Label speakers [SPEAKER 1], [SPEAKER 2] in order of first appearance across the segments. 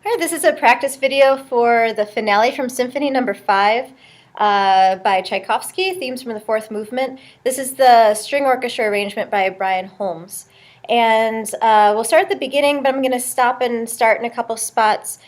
[SPEAKER 1] All right, this is a practice video for the finale from Symphony No. 5 by Tchaikovsky, themes from the fourth movement. This is the string orchestra arrangement by Brian Holmes. And we'll start at the beginning, but I'm going to stop and start in a couple spots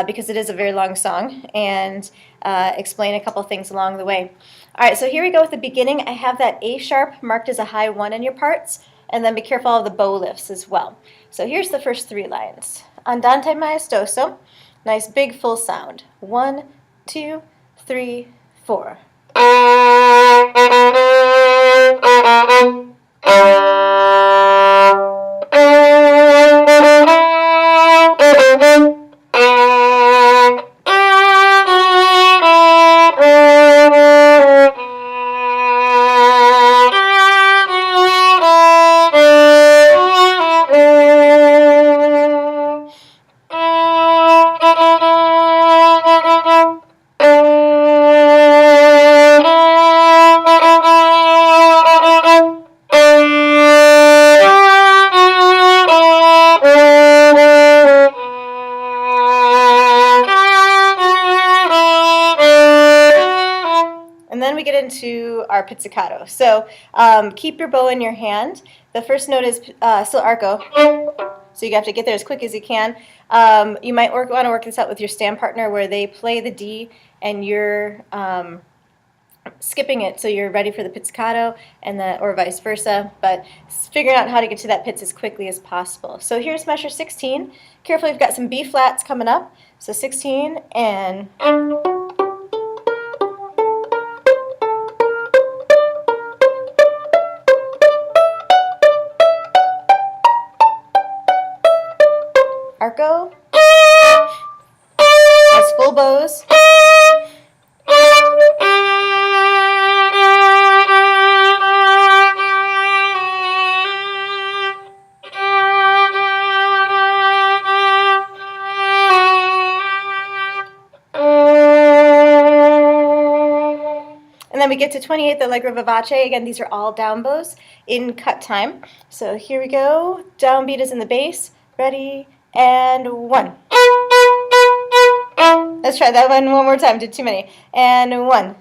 [SPEAKER 1] because it is a very long song, and explain a couple things along the way. All right, so here we go with the beginning. I have that A sharp marked as a high 1 in your parts, and then be careful of the bow lifts as well. So here's the first three lines. Andante maestoso, nice big full sound. 1, 2, 3, 4. And then we get into our pizzicato. So keep your bow in your hand. The first note is still arco, so you have to get there as quick as you can. You might want to work this out with your stand partner where they play the D and you're skipping it so you're ready for the pizzicato, and or vice versa, but figuring out how to get to that pizz as quickly as possible. So here's measure 16. Carefully, we've got some B flats coming up. So 16 and... arco, nice full bows. And then we get to 28, the allegro vivace. Again, these are all down bows in cut time. So here we go. Downbeat is in the bass. Ready? And 1. Let's try that one more time. Did too many. And 1.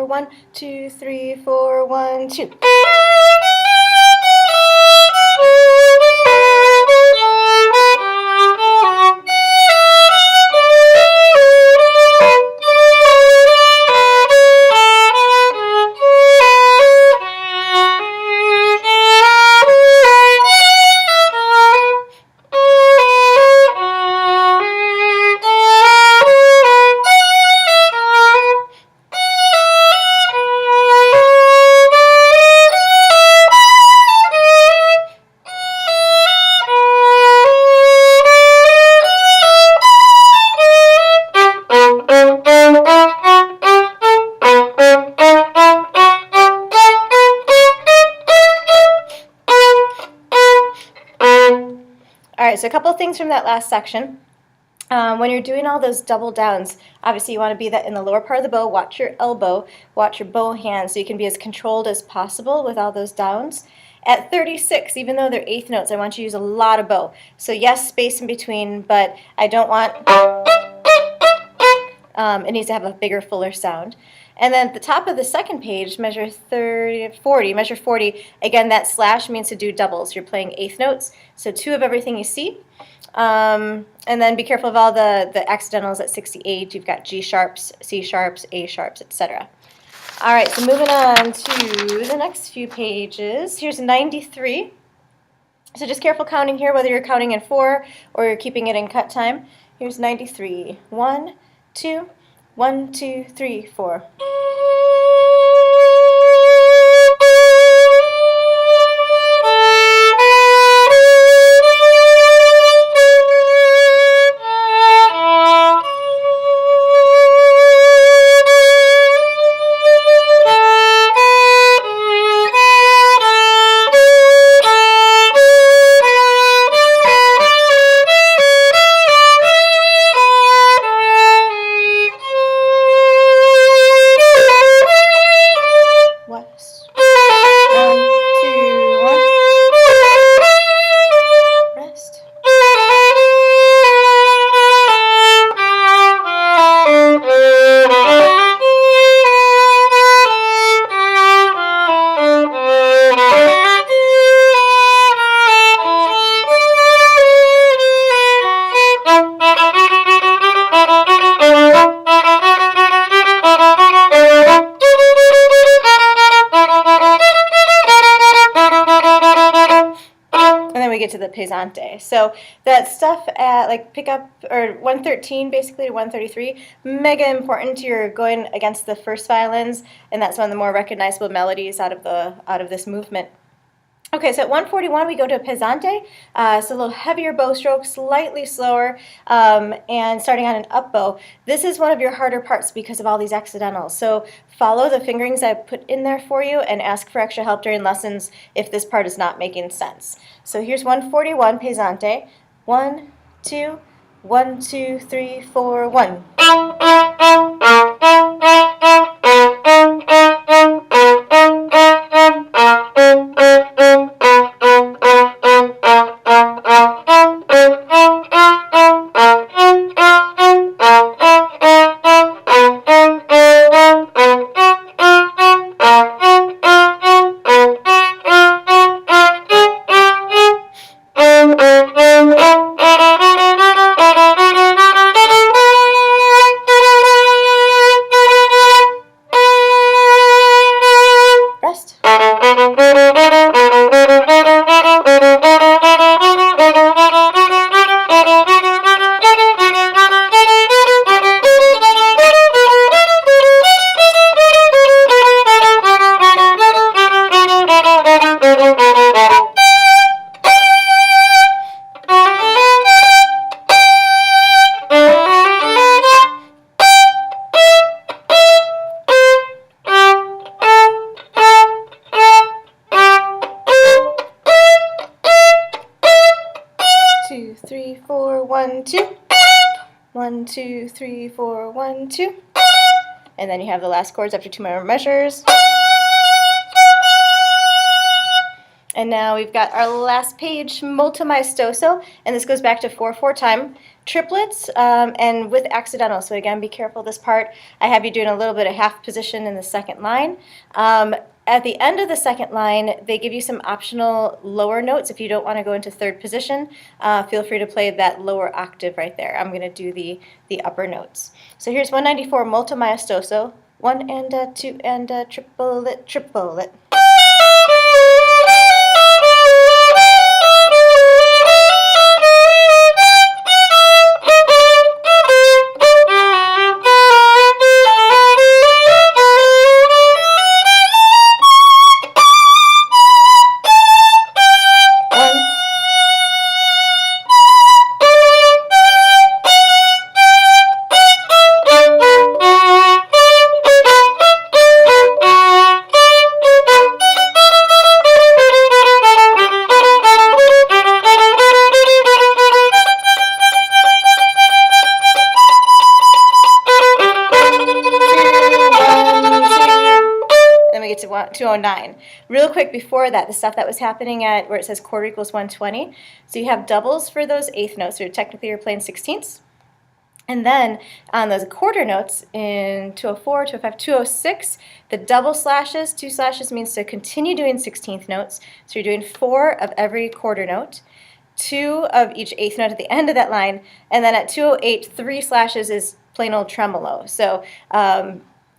[SPEAKER 1] One, two, three, four, 1, 2. Alright, so a couple of things from that last section. When you're doing all those double downs, obviously you want to be that in the lower part of the bow. Watch your elbow, watch your bow hand, so you can be as controlled as possible with all those downs. At 36, even though they're eighth notes, I want you to use a lot of bow. So yes, space in between, but I don't want... it needs to have a bigger, fuller sound. And then at the top of the second page, measure 40, measure 40. Again, that slash means to do doubles. You're playing eighth notes, so 2 of everything you see. And then be careful of all the accidentals at 68. You've got G sharps, C sharps, A sharps, etc. All right, so moving on to the next few pages. Here's 93. So just careful counting here, whether you're counting in 4 or you're keeping it in cut time. Here's 93. 1, 2, 1, 2, 3, 4. West. 1, 2, 1. Rest. Get to the pesante. So that stuff at like pick up or 113 basically to 133, mega important. You're going against the first violins, and that's one of the more recognizable melodies out of this movement. Okay, so at 141 we go to pesante, so a little heavier bow stroke, slightly slower, and starting on an up bow. This is one of your harder parts because of all these accidentals. So follow the fingerings I put in there for you and ask for extra help during lessons if this part is not making sense. So here's 141 pesante. 1, 2, 1, 2, 3, 4, 1. Two, three, four, 1, 2. 1, 2, 3, 4, 1, 2. And then you have the last chords after 2 more measures. And now we've got our last page, molto maestoso, and this goes back to 4/4 time. Triplets and with accidental, so again, be careful this part. I have you doing a little bit of half position in the second line. At the end of the second line, they give you some optional lower notes. If you don't want to go into third position, feel free to play that lower octave right there. I'm going to do the upper notes. So here's 194, molto maestoso. 1 and a 2 and a triplet, triplet. Get to 209. Real quick before that, the stuff that was happening at where it says quarter equals 120. So you have doubles for those eighth notes, so technically you're playing sixteenths. And then on those quarter notes in 204, 205, 206, the double slashes, 2 slashes means to continue doing 16th notes. So you're doing 4 of every quarter note, 2 of each eighth note at the end of that line, and then at 208, 3 slashes is plain old tremolo. So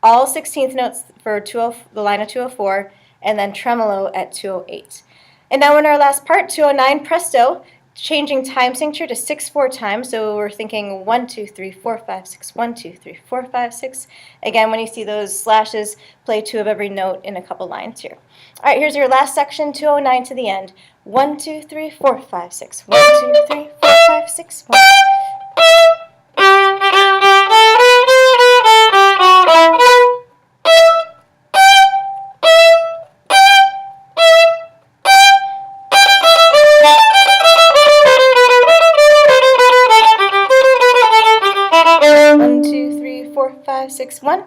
[SPEAKER 1] all 16th notes for the line of 204, and then tremolo at 208. And now in our last part, 209, presto, changing time signature to 6/4 time. So we're thinking 1, 2, 3, 4, 5, 6, 1, 2, 3, 4, 5, 6. Again, when you see those slashes, play 2 of every note in a couple lines here. All right, here's your last section, 209 to the end. 1, 2, 3, 4, 5, 6. 1, 2, 3, 4, 5, 6. 1. 1, 2, 3, 4, 5, 6, 1.